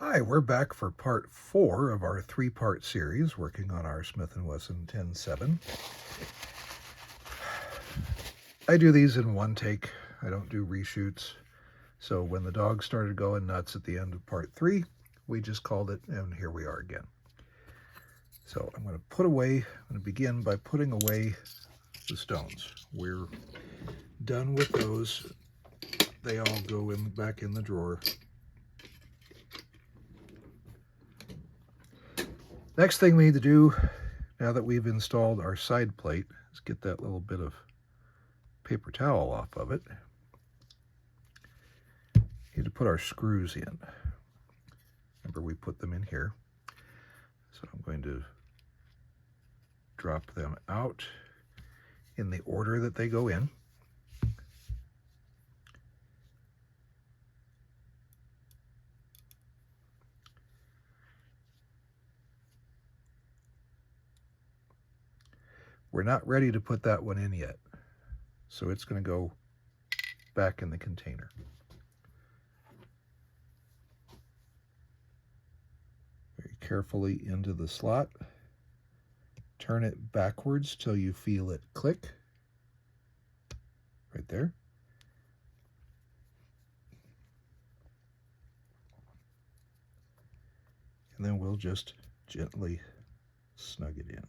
Hi, we're back for part 4 of our 3-part series working on our Smith Wesson 10-7. I do these in one take. I don't do reshoots. So when the dog started going nuts at the end of part 3, we just called it, and here we are again. So I'm going to begin by putting away the stones. We're done with those. They all go back in the drawer. Next thing we need to do, now that we've installed our side plate, is get that little bit of paper towel off of it. Need to put our screws in. Remember, we put them in here. So I'm going to drop them out in the order that they go in. We're not ready to put that one in yet, so it's going to go back in the container. Very carefully into the slot. Turn it backwards till you feel it click. Right there. And then we'll just gently snug it in.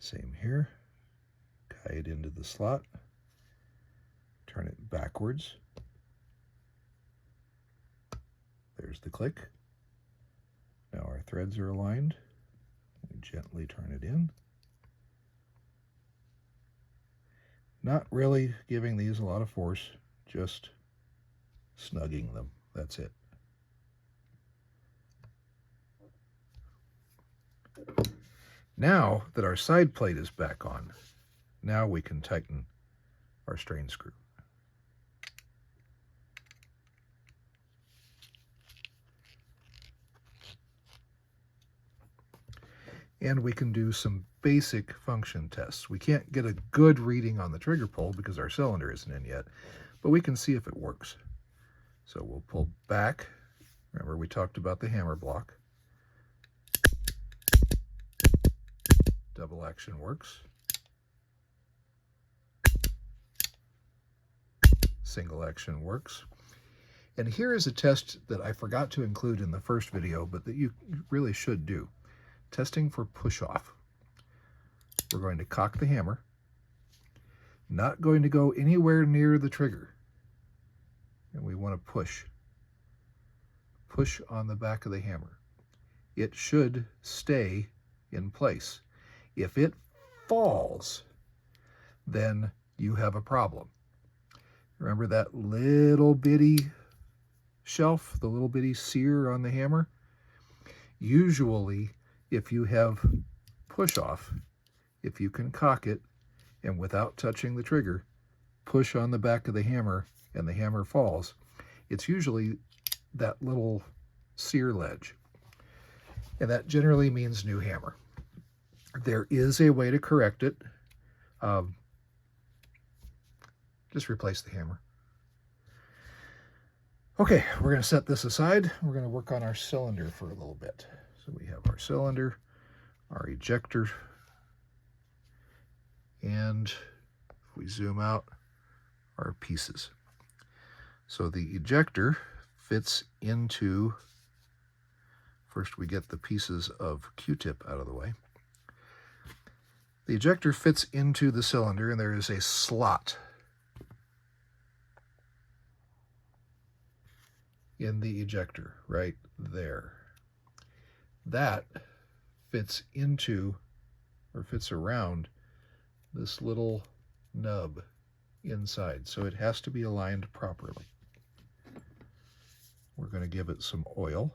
Same here. Guide it into the slot. Turn it backwards. There's the click. Now our threads are aligned. We gently turn it in. Not really giving these a lot of force, just snugging them. That's it. Now that our side plate is back on, now we can tighten our strain screw. And we can do some basic function tests. We can't get a good reading on the trigger pull because our cylinder isn't in yet, but we can see if it works. So we'll pull back. Remember, we talked about the hammer block. Double action works. Single action works. And here is a test that I forgot to include in the first video, but that you really should do. Testing for push-off. We're going to cock the hammer. Not going to go anywhere near the trigger. And we want to push. Push on the back of the hammer. It should stay in place. If it falls, then you have a problem. Remember that little bitty shelf, the little bitty sear on the hammer? Usually, if you have push-off, if you can cock it and without touching the trigger, push on the back of the hammer and the hammer falls, it's usually that little sear ledge. And that generally means new hammer. There is a way to correct it. Just replace the hammer. Okay, we're going to set this aside. We're going to work on our cylinder for a little bit. So we have our cylinder, our ejector, and if we zoom out, our pieces. So the ejector fits into, first we get the pieces of Q-tip out of the way. The ejector fits into the cylinder, and there is a slot in the ejector right there. That fits into, or fits around, this little nub inside, so it has to be aligned properly. We're going to give it some oil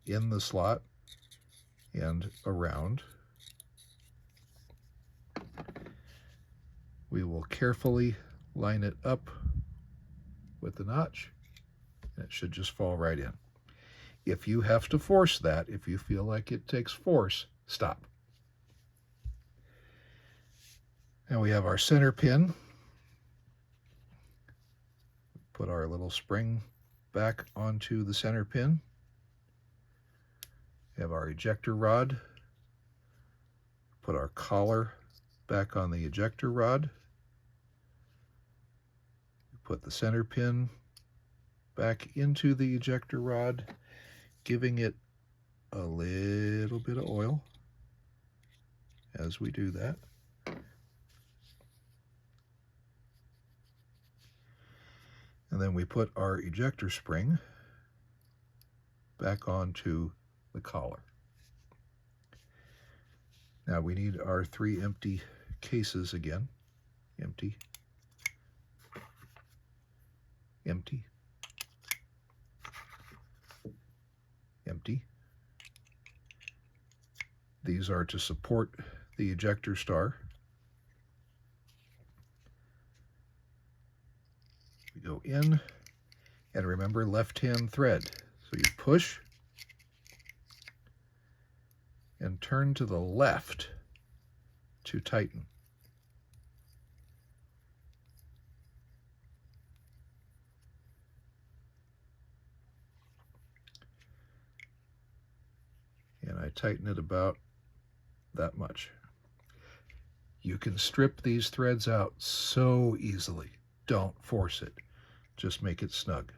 in the slot and around. We will carefully line it up with the notch, and it should just fall right in. If you have to force that, if you feel like it takes force, stop. Now we have our center pin. Put our little spring back onto the center pin. Have our ejector rod. Put our collar back on the ejector rod. Put the center pin back into the ejector rod, giving it a little bit of oil as we do that. And then we put our ejector spring back onto the collar. Now we need our 3 empty cases again. Empty, empty, empty. These are to support the ejector star. We go in, and remember, left-hand thread. So you push and turn to the left to tighten. And I tighten it about that much. You can strip these threads out so easily. Don't force it. Just make it snug.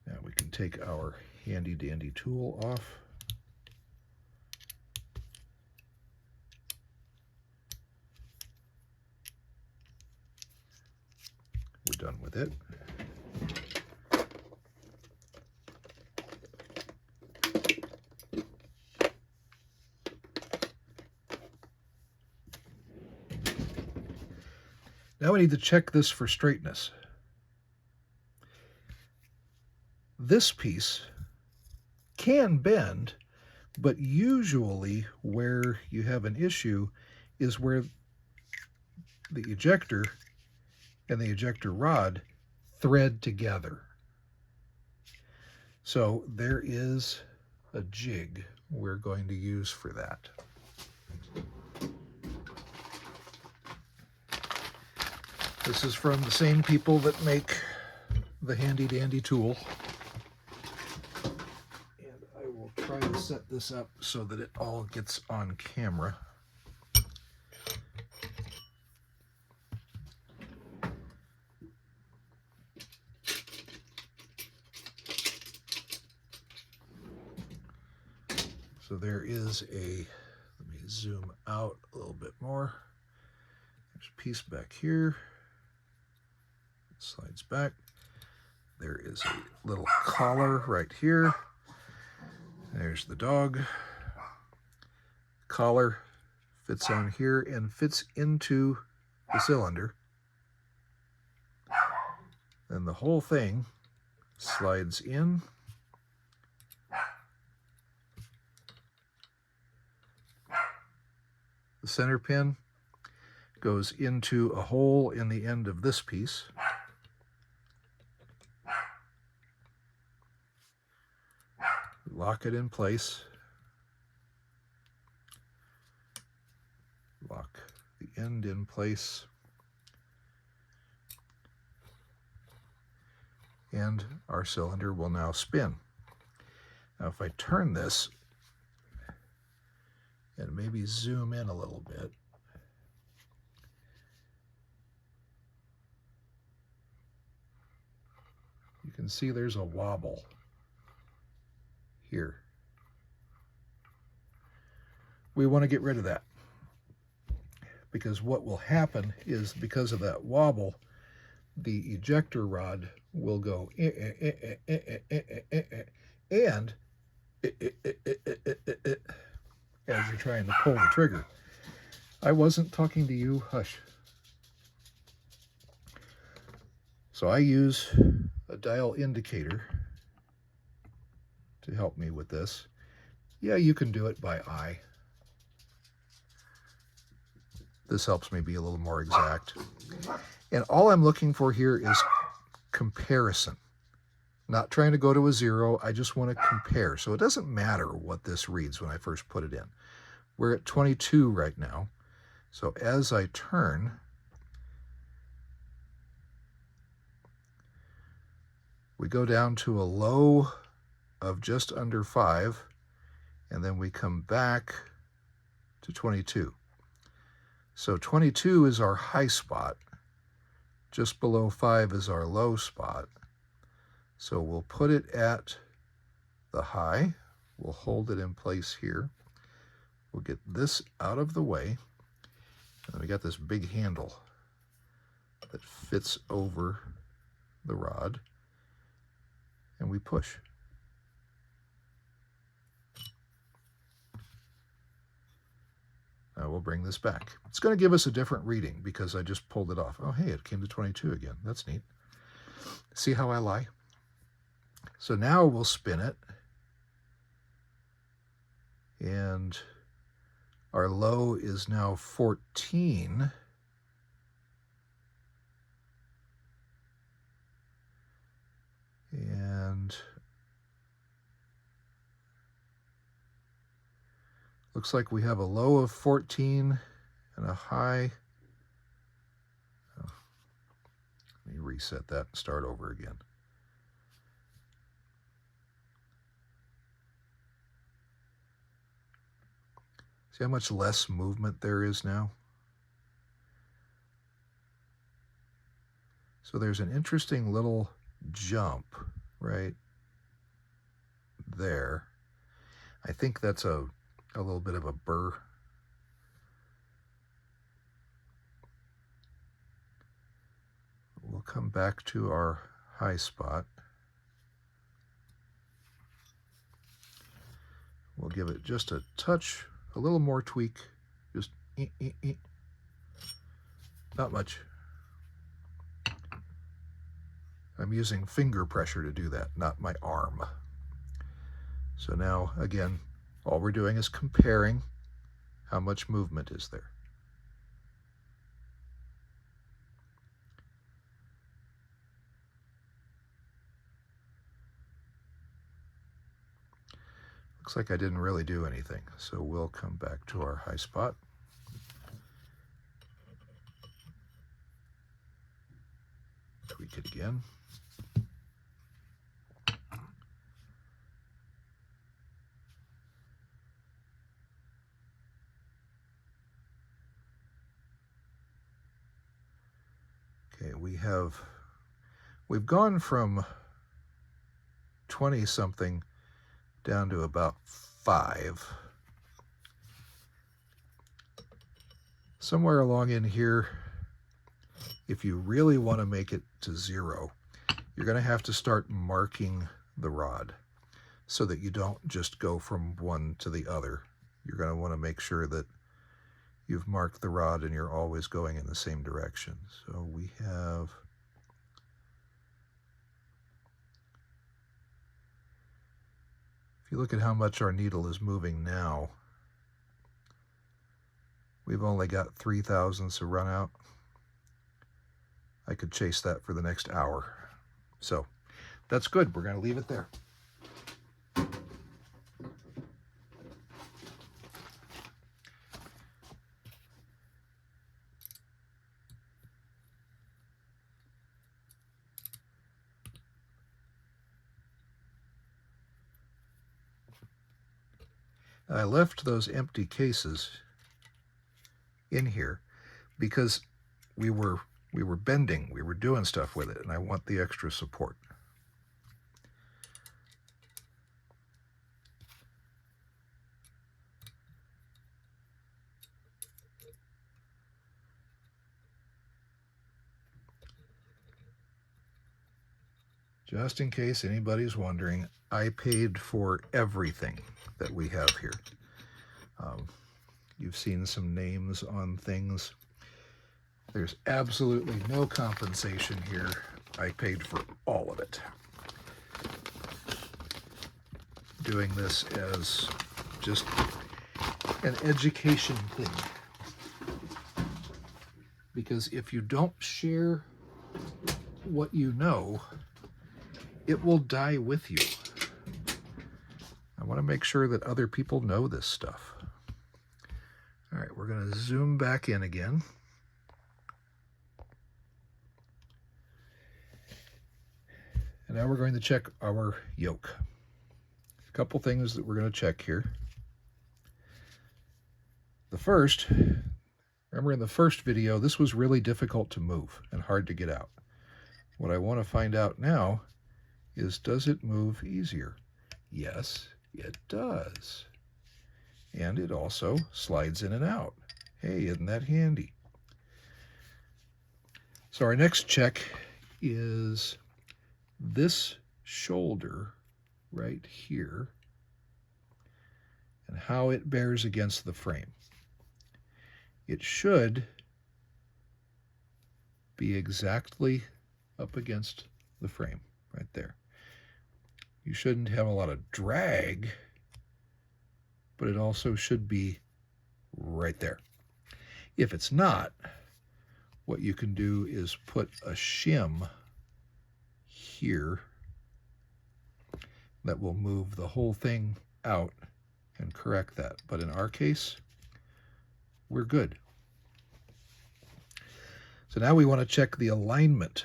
Now we can take our handy dandy tool off. We're done with it. Now we need to check this for straightness. This piece can bend, but usually where you have an issue is where the ejector and the ejector rod thread together. So there is a jig we're going to use for that. This is from the same people that make the handy dandy tool. And I will try to set this up so that it all gets on camera. So there is a, let me zoom out a little bit more. There's a piece back here. Slides back. There is a little collar right here. There's the dog. Collar fits on here and fits into the cylinder. Then the whole thing slides in. The center pin goes into a hole in the end of this piece. Lock it in place. Lock the end in place. And our cylinder will now spin. Now if I turn this and maybe zoom in a little bit, you can see there's a wobble here. We want to get rid of that, because what will happen is, because of that wobble, the ejector rod will go and as you're trying to pull the trigger. I wasn't talking to you, hush. So I use a dial indicator to help me with this. Yeah, you can do it by eye. This helps me be a little more exact. And all I'm looking for here is comparison. Not trying to go to a 0, I just want to compare. So it doesn't matter what this reads when I first put it in. We're at 22 right now. So as I turn, We go down to a low of just under 5, and then we come back to 22. So 22 is our high spot. Just below 5 is our low spot. So we'll put it at the high. We'll hold it in place here. We'll get this out of the way. And we got this big handle that fits over the rod. And we push. Now we'll bring this back. It's going to give us a different reading because I just pulled it off. Oh, hey, it came to 22 again. That's neat. See how I lie? So now we'll spin it. And our low is now 14. And looks like we have a low of 14 and a high. Oh, let me reset that and start over again. See how much less movement there is now? So there's an interesting little jump right there. I think that's a little bit of a burr. We'll come back to our high spot. We'll give it just a touch, a little more tweak, just not much. I'm using finger pressure to do that, not my arm. So now, again, all we're doing is comparing how much movement is there. Looks like I didn't really do anything, so we'll come back to our high spot. Tweak it again. Okay, we've gone from 20-something down to about 5. Somewhere along in here, if you really want to make it to 0, you're going to have to start marking the rod so that you don't just go from one to the other. You're going to want to make sure that you've marked the rod and you're always going in the same direction. So we have if you look at how much our needle is moving now, we've only got 3/1000 to run out. I could chase that for the next hour. So that's good. We're going to leave it there. I left those empty cases in here because we were bending, we were doing stuff with it, and I want the extra support. Just in case anybody's wondering, I paid for everything that we have here. You've seen some names on things. There's absolutely no compensation here. I paid for all of it. Doing this as just an education thing. Because if you don't share what you know, it will die with you. I want to make sure that other people know this stuff. All right, we're going to zoom back in again. And now we're going to check our yoke. A couple things that we're going to check here. The first, remember in the first video, this was really difficult to move and hard to get out. What I want to find out now is, does it move easier? Yes, it does. And it also slides in and out. Hey, isn't that handy? So our next check is this shoulder right here and how it bears against the frame. It should be exactly up against the frame right there. You shouldn't have a lot of drag, but it also should be right there. If it's not, what you can do is put a shim here that will move the whole thing out and correct that. But in our case, we're good. So now we want to check the alignment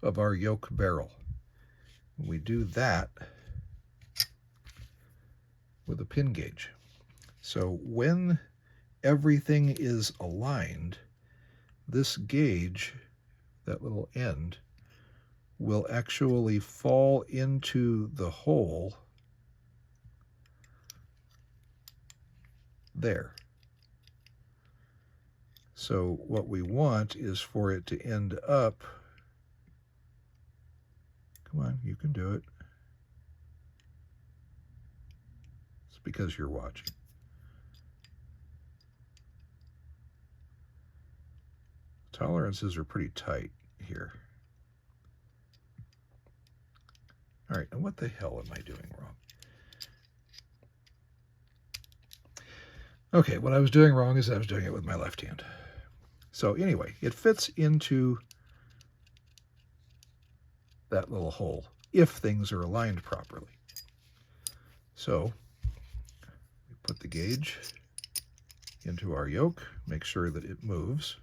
of our yoke barrel. We do that with a pin gauge. So when everything is aligned, this gauge, that little end, will actually fall into the hole there. So what we want is for it to end up, come on, you can do it. It's because you're watching. Tolerances are pretty tight here. All right, and what the hell am I doing wrong? Okay, what I was doing wrong is I was doing it with my left hand. So anyway, it fits into that little hole if things are aligned properly. So we put the gauge into our yoke, make sure that it moves.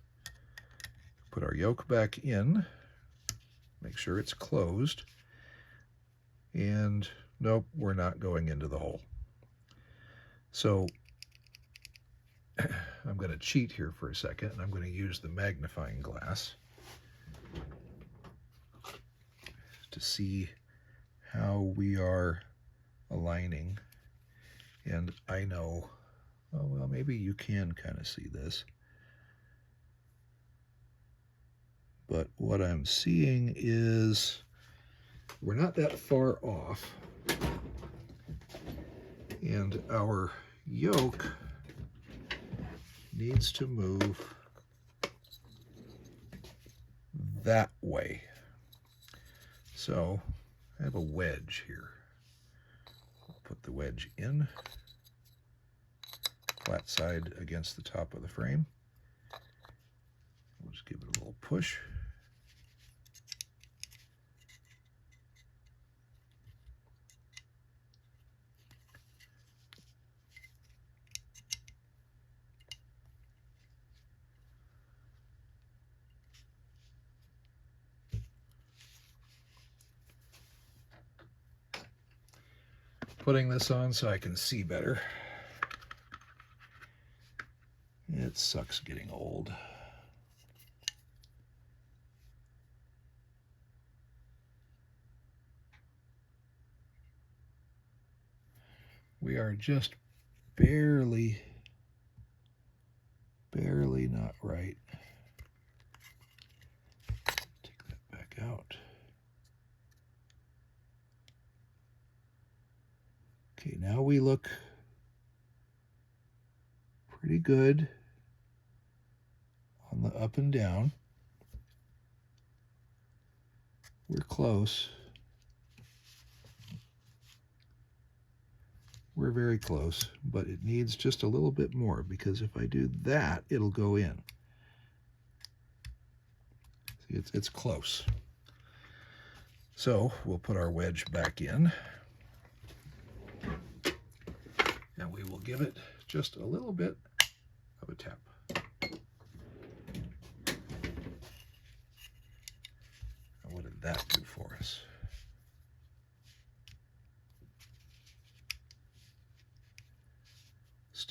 Put our yoke back in, make sure it's closed, and nope, we're not going into the hole. So I'm going to cheat here for a second, and I'm going to use the magnifying glass to see how we are aligning. And I know, oh, well, maybe you can kind of see this. But what I'm seeing is we're not that far off, and our yoke needs to move that way. So I have a wedge here. I'll put the wedge in, flat side against the top of the frame. We'll just give it a little push. Putting this on so I can see better. It sucks getting old. We are just barely not right. Take that back out. Okay, now we look pretty good on the up and down. We're close. We're very close, but it needs just a little bit more, because if I do that, it'll go in. See, it's close. So we'll put our wedge back in, and we will give it just a little bit of a tap. And what did that do for us?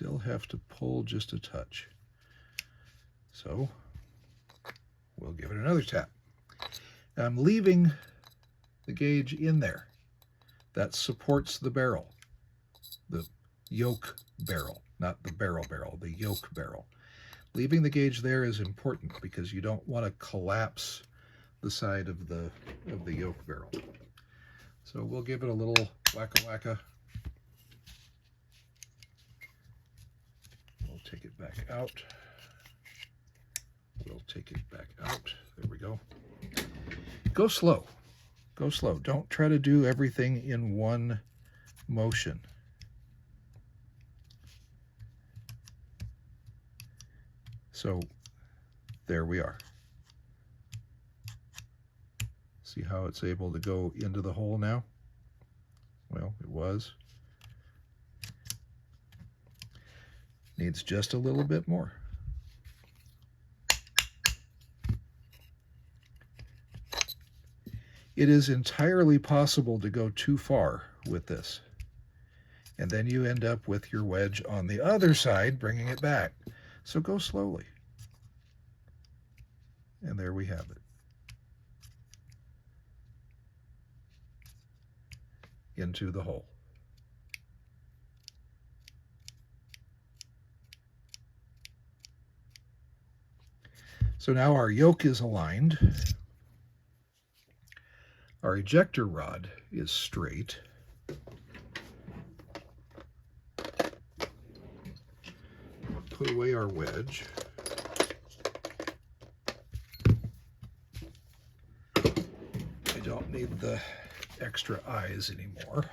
still have to pull just a touch. So we'll give it another tap. Now I'm leaving the gauge in there. That supports the barrel, the yoke barrel, not the barrel, the yoke barrel. Leaving the gauge there is important because you don't want to collapse the side of the yoke barrel. So we'll give it a little wacka-wacka. We'll take it back out. We'll take it back out. There we go. Go slow. Go slow. Don't try to do everything in one motion. So there we are. See how it's able to go into the hole now? Well, it was. Needs just a little bit more. It is entirely possible to go too far with this. And then you end up with your wedge on the other side, bringing it back. So go slowly. And there we have it. Into the hole. So now our yoke is aligned. Our ejector rod is straight. Put away our wedge. I don't need the extra eyes anymore.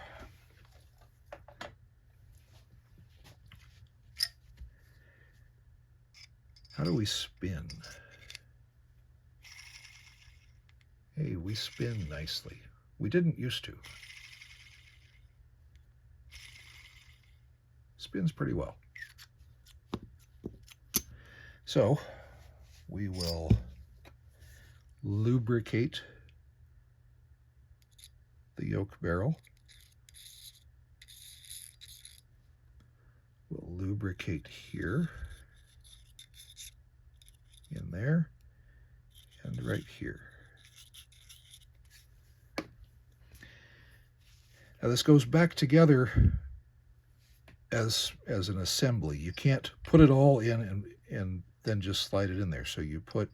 How do we spin? Hey, we spin nicely. We didn't used to. Spins pretty well. So we will lubricate the yoke barrel. We'll lubricate here, in there, and right here. Now this goes back together as an assembly. You can't put it all in and then just slide it in there. So you put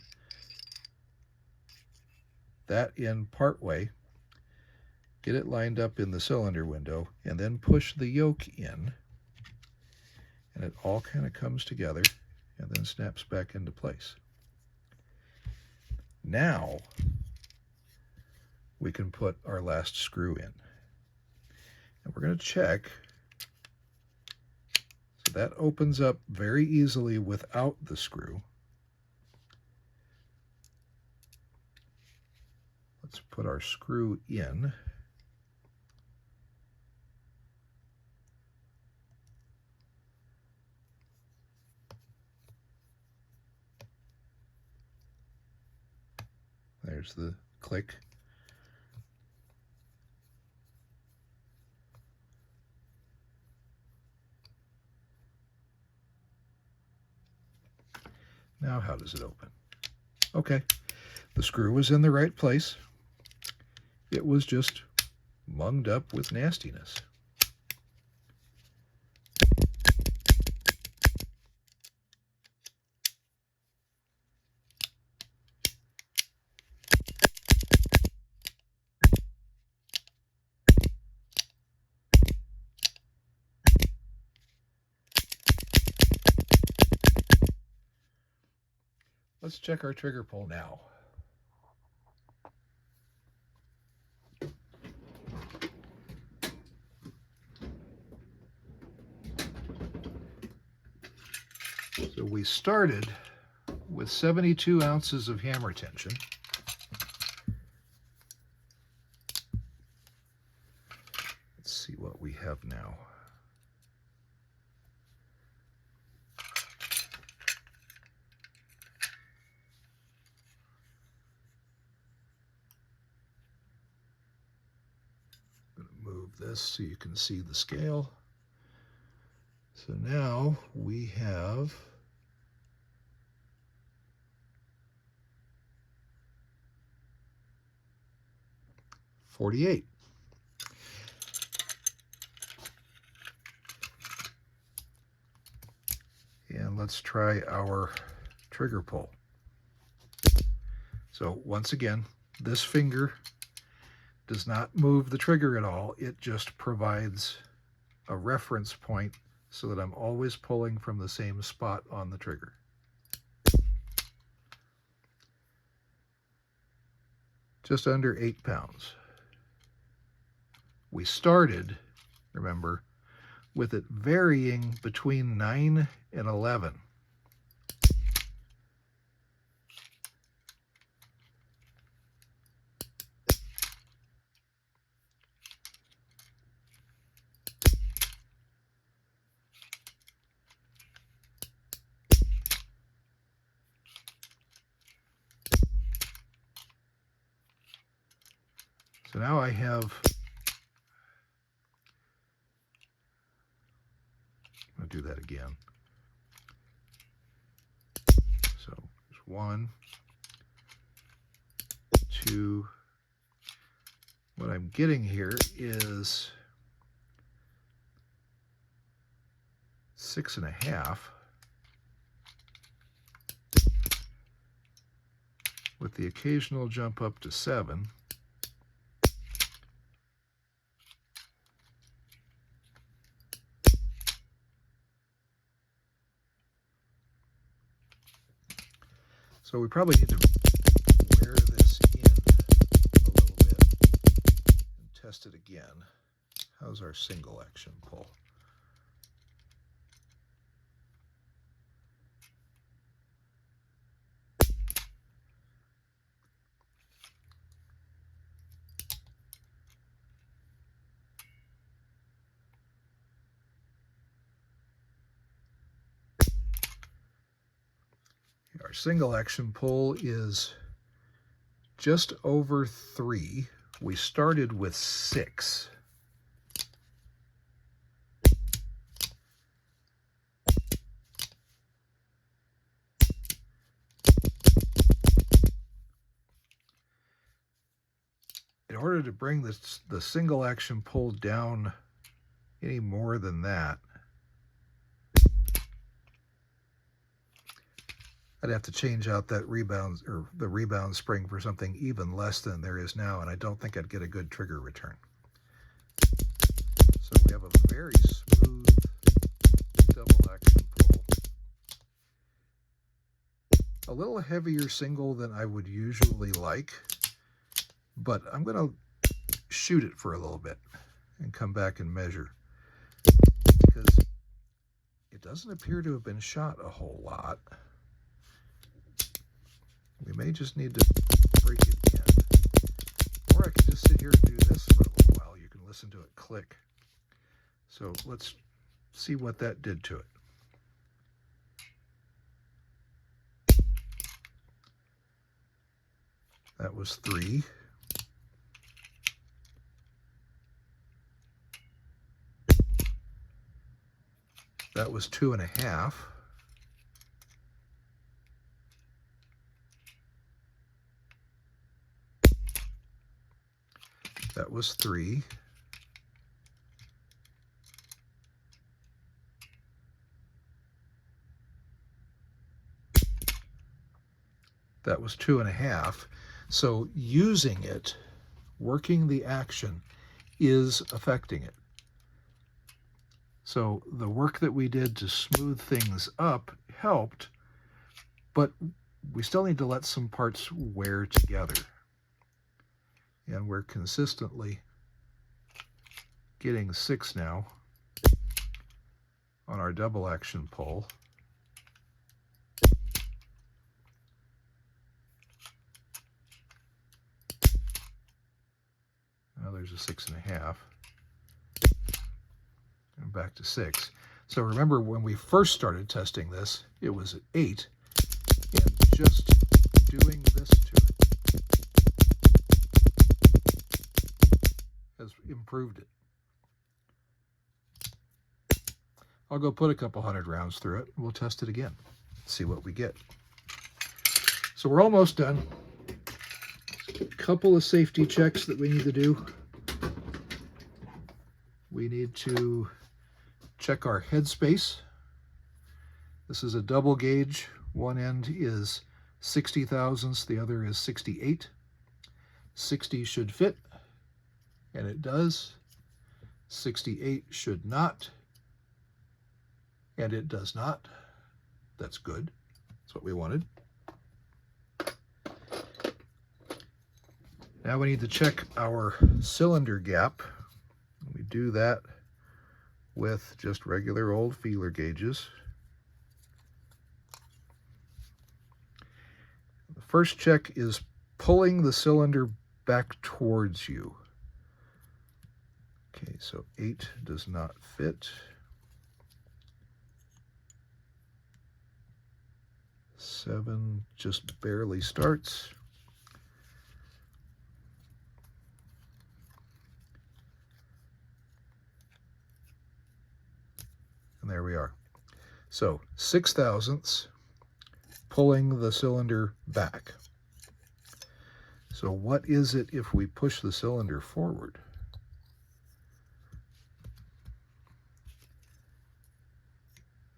that in part way, get it lined up in the cylinder window, and then push the yoke in, and it all kind of comes together and then snaps back into place. Now we can put our last screw in. And we're going to check. So that opens up very easily without the screw. Let's put our screw in. There's the click. Now how does it open? Okay, the screw was in the right place. It was just munged up with nastiness. Let's check our trigger pull now. So we started with 72 ounces of hammer tension. Let's see what we have now. I'm going to move this so you can see the scale. So now we have 48. And let's try our trigger pull. So once again, this finger does not move the trigger at all. It just provides a reference point so that I'm always pulling from the same spot on the trigger. Just under 8 pounds. We started, remember, with it varying between 9 and 11. So now I have, I'll do that again. So there's 1, 2. What I'm getting here is 6.5 with the occasional jump up to 7. So we probably need to wear this in a little bit and test it again. How's our single action pull? Our single action pull is just over 3. We started with 6. In order to bring the single action pull down any more than that, I'd have to change out that rebound, or the rebound spring, for something even less than there is now, and I don't think I'd get a good trigger return. So we have a very smooth double action pull. A little heavier single than I would usually like, but I'm going to shoot it for a little bit and come back and measure, because it doesn't appear to have been shot a whole lot. We may just need to break it in. Or I could just sit here and do this for a little while. You can listen to it click. So let's see what that did to it. That was 3. That was 2.5. That was 3. That was 2.5. So using it, working the action, is affecting it. So the work that we did to smooth things up helped, but we still need to let some parts wear together. And we're consistently getting 6 now on our double action pull. Now there's a 6.5. And back to 6. So remember, when we first started testing this, it was at 8. And just doing this to it has improved it. I'll go put a couple hundred rounds through it, and we'll test it again, see what we get. So we're almost done. A couple of safety checks that we need to do. We need to check our headspace. This is a double gauge. One end is 60 thousandths, the other is 68. 60 should fit, and it does. 68 should not, and it does not. That's good. That's what we wanted. Now we need to check our cylinder gap. We do that with just regular old feeler gauges. The first check is pulling the cylinder back towards you. Okay, so 8 does not fit. 7 just barely starts. And there we are. So 6 thousandths pulling the cylinder back. So what is it if we push the cylinder forward?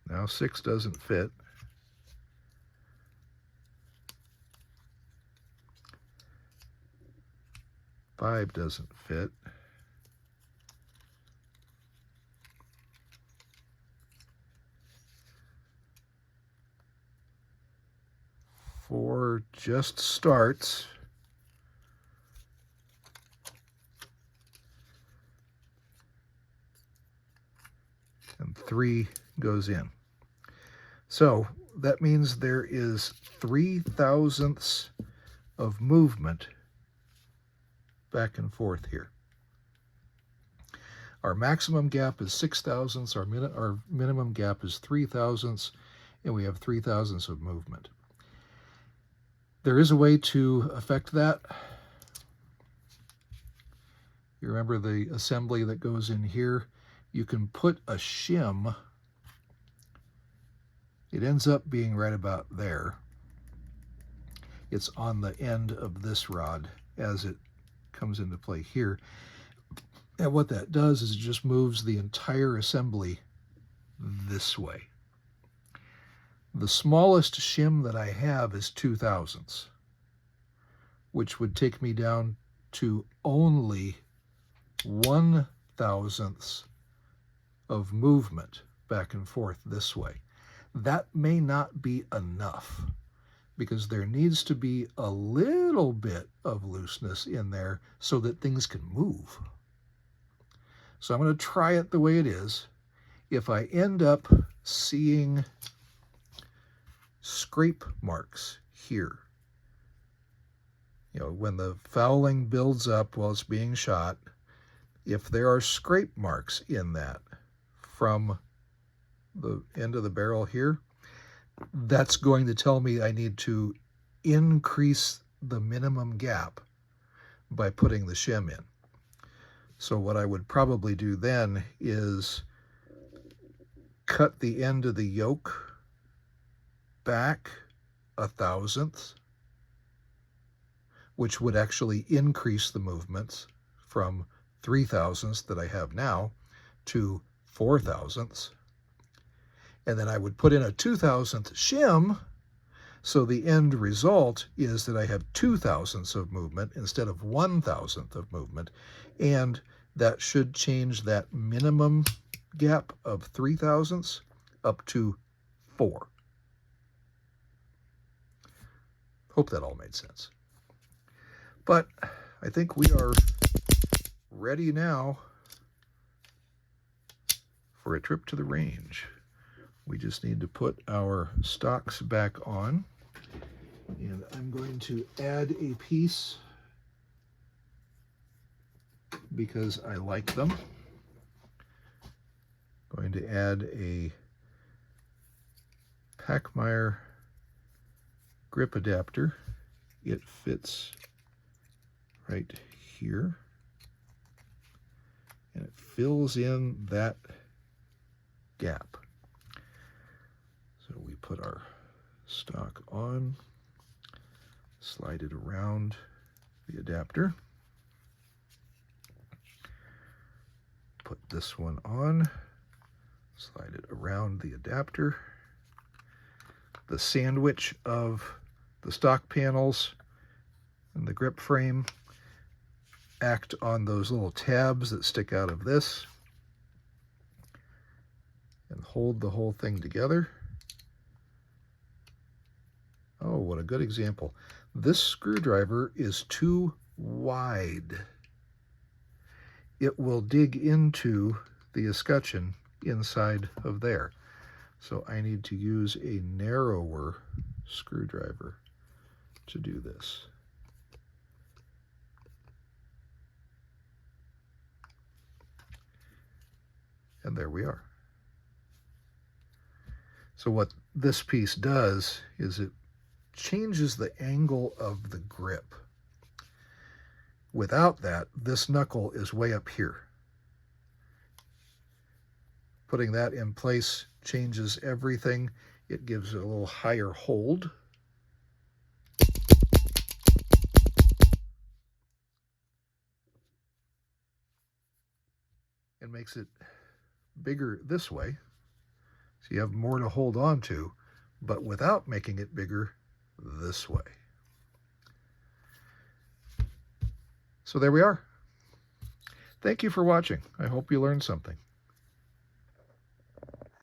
Now 6 doesn't fit. Five doesn't fit. 4 just starts. And 3 goes in. So that means there is 3 thousandths of movement back and forth here. Our maximum gap is 6 thousandths, our minimum gap is 3 thousandths, and we have 3 thousandths of movement. There is a way to affect that. You remember the assembly that goes in here? You can put a shim. It ends up being right about there. It's on the end of this rod as it comes into play here. And what that does is it just moves the entire assembly this way. The smallest shim that I have is 2 thousandths, which would take me down to only 1 thousandths of movement back and forth this way. That may not be enough, because there needs to be a little bit of looseness in there so that things can move. So I'm going to try it the way it is. If I end up seeing scrape marks here, when the fouling builds up while it's being shot, if there are scrape marks in that from the end of the barrel here, that's going to tell me I need to increase the minimum gap by putting the shim in. So what I would probably do then is cut the end of the yoke back 1 thousandth, which would actually increase the movements from 3 thousandths that I have now to 4 thousandths. And then I would put in a 2 thousandth shim, so the end result is that I have 2 thousandths of movement instead of 1 thousandth of movement, and that should change that minimum gap of 3 thousandths up to 4. Hope that all made sense. But I think we are ready now for a trip to the range. We just need to put our stocks back on, and I'm going to add a piece because I like them. Going to add a Pachmayr grip adapter. It fits right here, and it fills in that gap. So we put our stock on, slide it around the adapter, put this one on, slide it around the adapter. The sandwich of the stock panels and the grip frame act on those little tabs that stick out of this and hold the whole thing together. Oh, what a good example. This screwdriver is too wide. It will dig into the escutcheon inside of there. So I need to use a narrower screwdriver to do this. And there we are. So what this piece does is it changes the angle of the grip. Without that, this knuckle is way up here. Putting that in place changes everything. It gives it a little higher hold. And makes it bigger this way. So you have more to hold on to, but without making it bigger this way. So there we are. Thank you for watching. I hope you learned something.